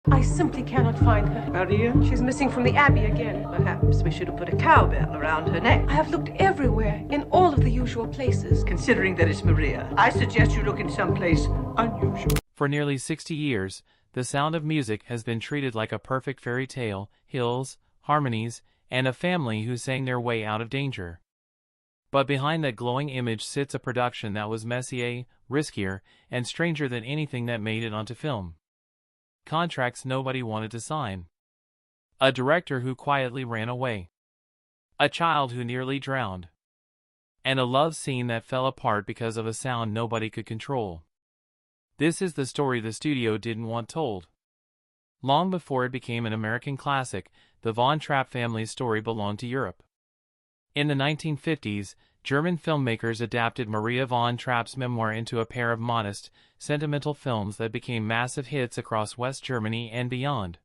I simply cannot find her. Maria? She's missing from the Abbey again. Perhaps we should have put a cowbell around her neck. I have looked everywhere, in all of the usual places. Considering that it's Maria, I suggest you look in someplace unusual. For nearly 60 years, The Sound of Music has been treated like a perfect fairy tale, hills, harmonies, and a family who sang their way out of danger. But behind that glowing image sits a production that was messier, riskier, and stranger than anything that made it onto film. Contracts nobody wanted to sign. A director who quietly ran away. A child who nearly drowned. And a love scene that fell apart because of a sound nobody could control. This is the story the studio didn't want told. Long before it became an American classic, the Von Trapp family's story belonged to Europe. In the 1950s, German filmmakers adapted Maria von Trapp's memoir into a pair of modest, sentimental films that became massive hits across West Germany and beyond.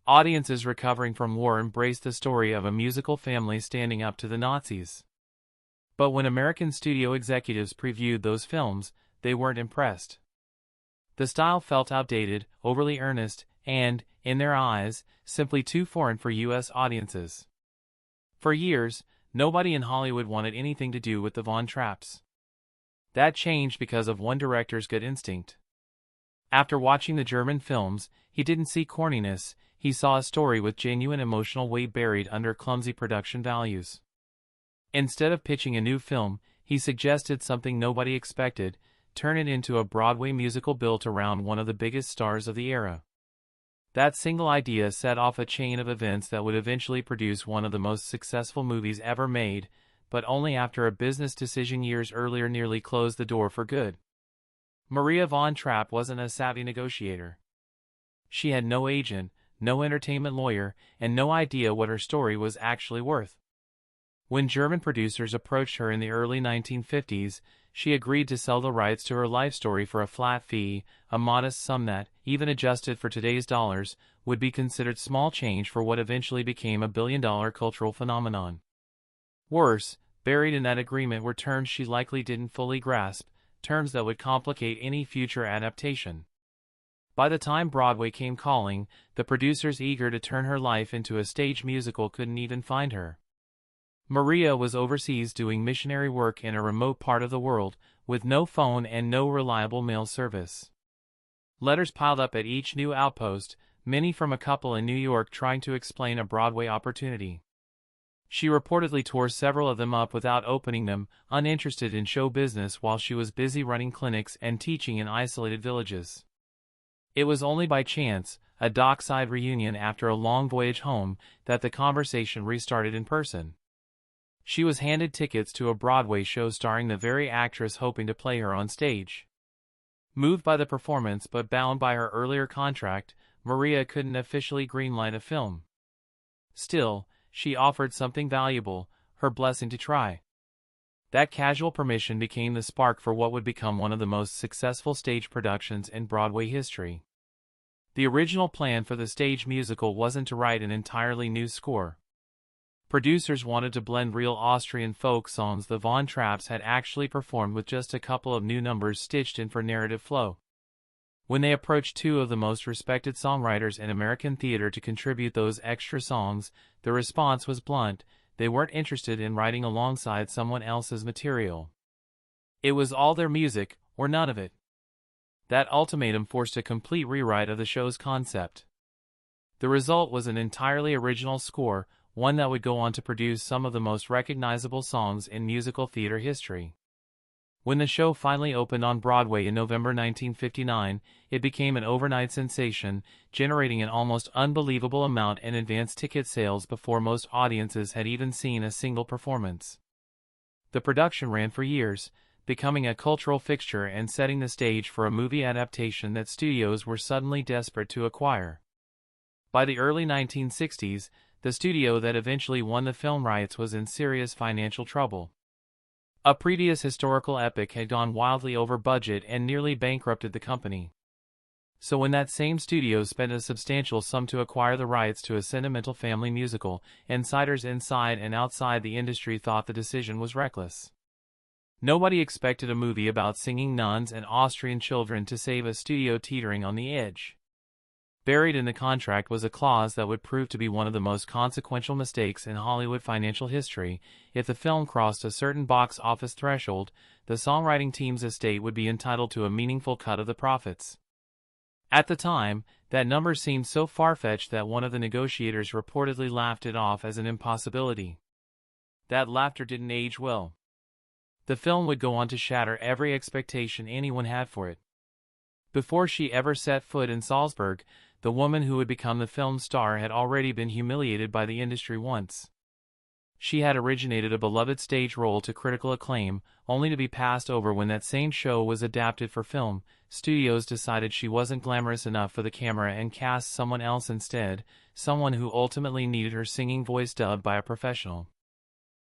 Audiences recovering from war embraced the story of a musical family standing up to the Nazis. But when American studio executives previewed those films, they weren't impressed. The style felt outdated, overly earnest, and, in their eyes, simply too foreign for U.S. audiences. For years, nobody in Hollywood wanted anything to do with the Von Trapps. That changed because of one director's good instinct. After watching the German films, he didn't see corniness, he saw a story with genuine emotional weight buried under clumsy production values. Instead of pitching a new film, he suggested something nobody expected: turn it into a Broadway musical built around one of the biggest stars of the era. That single idea set off a chain of events that would eventually produce one of the most successful movies ever made, but only after a business decision years earlier nearly closed the door for good. Maria von Trapp wasn't a savvy negotiator. She had no agent, no entertainment lawyer, and no idea what her story was actually worth. When German producers approached her in the early 1950s, she agreed to sell the rights to her life story for a flat fee, a modest sum that, even adjusted for today's dollars, would be considered small change for what eventually became a billion-dollar cultural phenomenon. Worse, buried in that agreement were terms she likely didn't fully grasp, terms that would complicate any future adaptation. By the time Broadway came calling, the producers eager to turn her life into a stage musical couldn't even find her. Maria was overseas doing missionary work in a remote part of the world, with no phone and no reliable mail service. Letters piled up at each new outpost, many from a couple in New York trying to explain a Broadway opportunity. She reportedly tore several of them up without opening them, uninterested in show business while she was busy running clinics and teaching in isolated villages. It was only by chance, a dockside reunion after a long voyage home, that the conversation restarted in person. She was handed tickets to a Broadway show starring the very actress hoping to play her on stage. Moved by the performance but bound by her earlier contract, Maria couldn't officially greenlight a film. Still, she offered something valuable, her blessing to try. That casual permission became the spark for what would become one of the most successful stage productions in Broadway history. The original plan for the stage musical wasn't to write an entirely new score. Producers wanted to blend real Austrian folk songs the Von Trapps had actually performed with just a couple of new numbers stitched in for narrative flow. When they approached two of the most respected songwriters in American theater to contribute those extra songs, the response was blunt: they weren't interested in writing alongside someone else's material. It was all their music, or none of it. That ultimatum forced a complete rewrite of the show's concept. The result was an entirely original score, one that would go on to produce some of the most recognizable songs in musical theater history. When the show finally opened on Broadway in November 1959, it became an overnight sensation, generating an almost unbelievable amount in advance ticket sales before most audiences had even seen a single performance. The production ran for years, becoming a cultural fixture and setting the stage for a movie adaptation that studios were suddenly desperate to acquire. By the early 1960s, the studio that eventually won the film rights was in serious financial trouble. A previous historical epic had gone wildly over budget and nearly bankrupted the company. So when that same studio spent a substantial sum to acquire the rights to a sentimental family musical, insiders inside and outside the industry thought the decision was reckless. Nobody expected a movie about singing nuns and Austrian children to save a studio teetering on the edge. Buried in the contract was a clause that would prove to be one of the most consequential mistakes in Hollywood financial history. If the film crossed a certain box office threshold, the songwriting team's estate would be entitled to a meaningful cut of the profits. At the time, that number seemed so far-fetched that one of the negotiators reportedly laughed it off as an impossibility. That laughter didn't age well. The film would go on to shatter every expectation anyone had for it. Before she ever set foot in Salzburg, the woman who would become the film's star had already been humiliated by the industry once. She had originated a beloved stage role to critical acclaim, only to be passed over when that same show was adapted for film. Studios decided she wasn't glamorous enough for the camera and cast someone else instead, someone who ultimately needed her singing voice dubbed by a professional.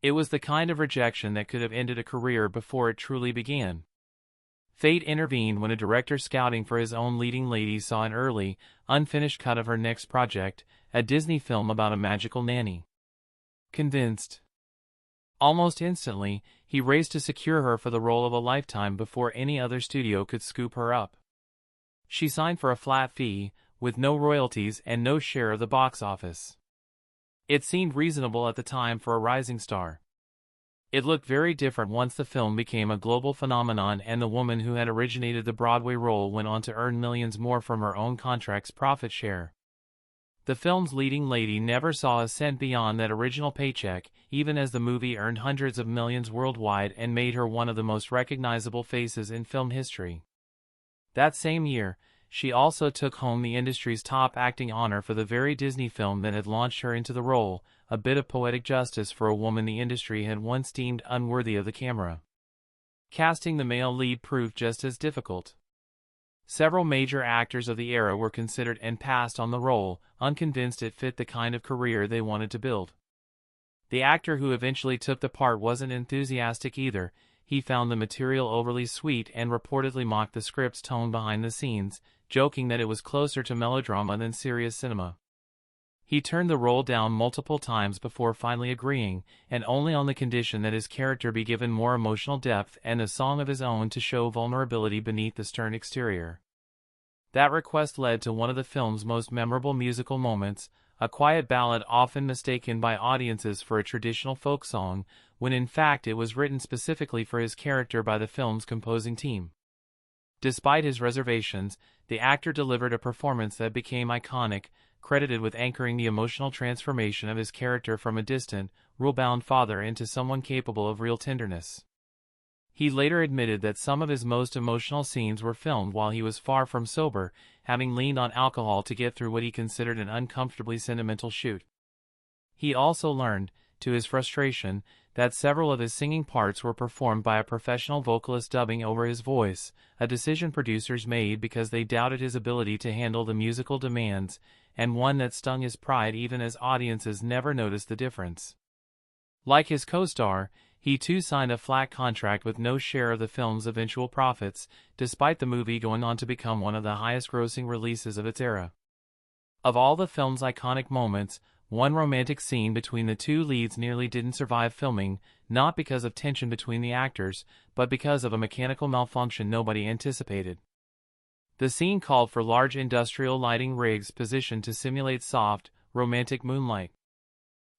It was the kind of rejection that could have ended a career before it truly began. Fate intervened when a director scouting for his own leading lady saw an early, unfinished cut of her next project, a Disney film about a magical nanny. Convinced. Almost instantly, he raced to secure her for the role of a lifetime before any other studio could scoop her up. She signed for a flat fee, with no royalties and no share of the box office. It seemed reasonable at the time for a rising star. It looked very different once the film became a global phenomenon and the woman who had originated the Broadway role went on to earn millions more from her own contract's profit share. The film's leading lady never saw a cent beyond that original paycheck, even as the movie earned hundreds of millions worldwide and made her one of the most recognizable faces in film history. That same year, she also took home the industry's top acting honor for the very Disney film that had launched her into the role, a bit of poetic justice for a woman the industry had once deemed unworthy of the camera. Casting the male lead proved just as difficult. Several major actors of the era were considered and passed on the role, unconvinced it fit the kind of career they wanted to build. The actor who eventually took the part wasn't enthusiastic either. He found the material overly sweet and reportedly mocked the script's tone behind the scenes, joking that it was closer to melodrama than serious cinema. He turned the role down multiple times before finally agreeing, and only on the condition that his character be given more emotional depth and a song of his own to show vulnerability beneath the stern exterior. That request led to one of the film's most memorable musical moments, a quiet ballad often mistaken by audiences for a traditional folk song, when in fact it was written specifically for his character by the film's composing team. Despite his reservations, the actor delivered a performance that became iconic, credited with anchoring the emotional transformation of his character from a distant, rule-bound father into someone capable of real tenderness. He later admitted that some of his most emotional scenes were filmed while he was far from sober, having leaned on alcohol to get through what he considered an uncomfortably sentimental shoot. He also learned, to his frustration, that several of his singing parts were performed by a professional vocalist dubbing over his voice, a decision producers made because they doubted his ability to handle the musical demands, and one that stung his pride even as audiences never noticed the difference. Like his co-star, he too signed a flat contract with no share of the film's eventual profits, despite the movie going on to become one of the highest-grossing releases of its era. Of all the film's iconic moments, one romantic scene between the two leads nearly didn't survive filming, not because of tension between the actors, but because of a mechanical malfunction nobody anticipated. The scene called for large industrial lighting rigs positioned to simulate soft, romantic moonlight.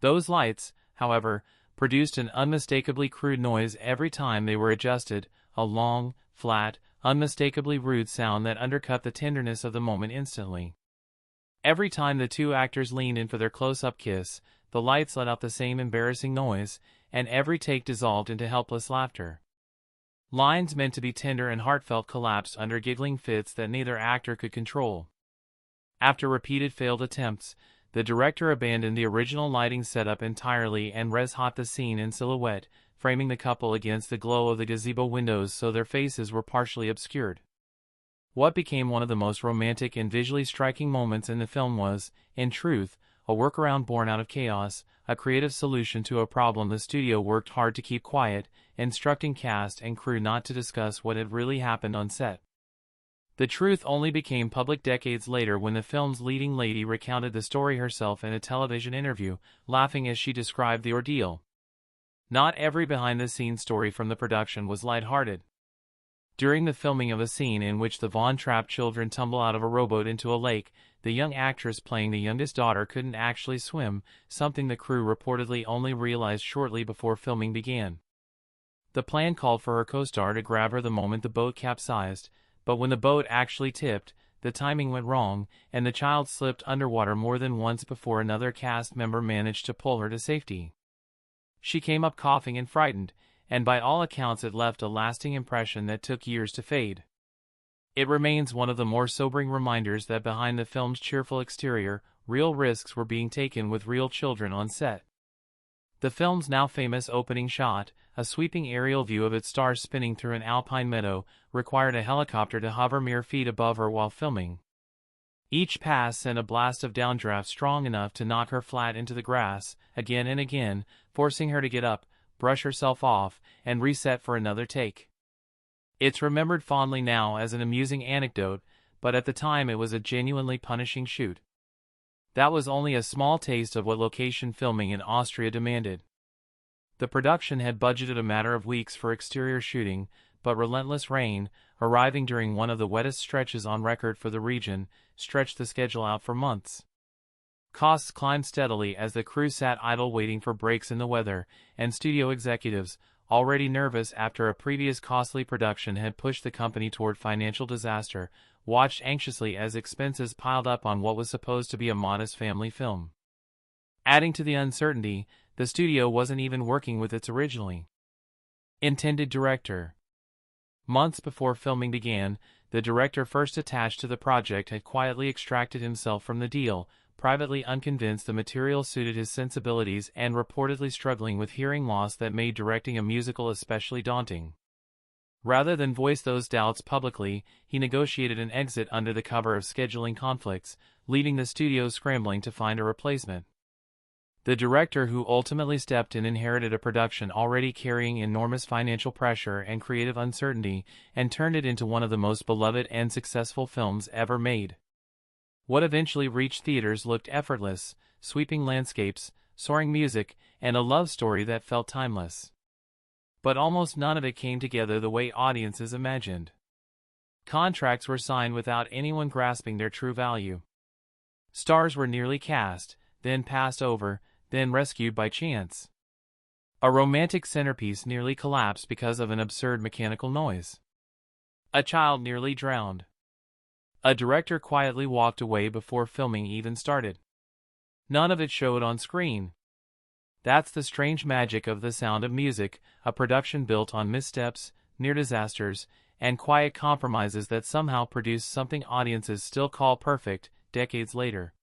Those lights, however, produced an unmistakably crude noise every time they were adjusted, a long, flat, unmistakably rude sound that undercut the tenderness of the moment instantly. Every time the two actors leaned in for their close-up kiss, the lights let out the same embarrassing noise, and every take dissolved into helpless laughter. Lines meant to be tender and heartfelt collapsed under giggling fits that neither actor could control. After repeated failed attempts, the director abandoned the original lighting setup entirely and res-hot the scene in silhouette, framing the couple against the glow of the gazebo windows so their faces were partially obscured. What became one of the most romantic and visually striking moments in the film was, in truth, a workaround born out of chaos, a creative solution to a problem the studio worked hard to keep quiet, instructing cast and crew not to discuss what had really happened on set. The truth only became public decades later when the film's leading lady recounted the story herself in a television interview, laughing as she described the ordeal. Not every behind-the-scenes story from the production was lighthearted. During the filming of a scene in which the Von Trapp children tumble out of a rowboat into a lake, the young actress playing the youngest daughter couldn't actually swim, something the crew reportedly only realized shortly before filming began. The plan called for her co-star to grab her the moment the boat capsized, but when the boat actually tipped, the timing went wrong, and the child slipped underwater more than once before another cast member managed to pull her to safety. She came up coughing and frightened, and by all accounts it left a lasting impression that took years to fade. It remains one of the more sobering reminders that behind the film's cheerful exterior, real risks were being taken with real children on set. The film's now famous opening shot, a sweeping aerial view of its stars spinning through an alpine meadow, required a helicopter to hover mere feet above her while filming. Each pass sent a blast of downdraft strong enough to knock her flat into the grass, again and again, forcing her to get up, brush herself off, and reset for another take. It's remembered fondly now as an amusing anecdote, but at the time it was a genuinely punishing shoot. That was only a small taste of what location filming in Austria demanded. The production had budgeted a matter of weeks for exterior shooting, but relentless rain, arriving during one of the wettest stretches on record for the region, stretched the schedule out for months. Costs climbed steadily as the crew sat idle waiting for breaks in the weather, and studio executives, already nervous after a previous costly production had pushed the company toward financial disaster, watched anxiously as expenses piled up on what was supposed to be a modest family film. Adding to the uncertainty, the studio wasn't even working with its originally intended director. Months before filming began, the director first attached to the project had quietly extracted himself from the deal, privately unconvinced the material suited his sensibilities and reportedly struggling with hearing loss that made directing a musical especially daunting. Rather than voice those doubts publicly, he negotiated an exit under the cover of scheduling conflicts, leaving the studio scrambling to find a replacement. The director who ultimately stepped in inherited a production already carrying enormous financial pressure and creative uncertainty, and turned it into one of the most beloved and successful films ever made. What eventually reached theaters looked effortless, sweeping landscapes, soaring music, and a love story that felt timeless. But almost none of it came together the way audiences imagined. Contracts were signed without anyone grasping their true value. Stars were nearly cast, then passed over, then rescued by chance. A romantic centerpiece nearly collapsed because of an absurd mechanical noise. A child nearly drowned. A director quietly walked away before filming even started. None of it showed on screen. That's the strange magic of The Sound of Music, a production built on missteps, near disasters, and quiet compromises that somehow produced something audiences still call perfect, decades later.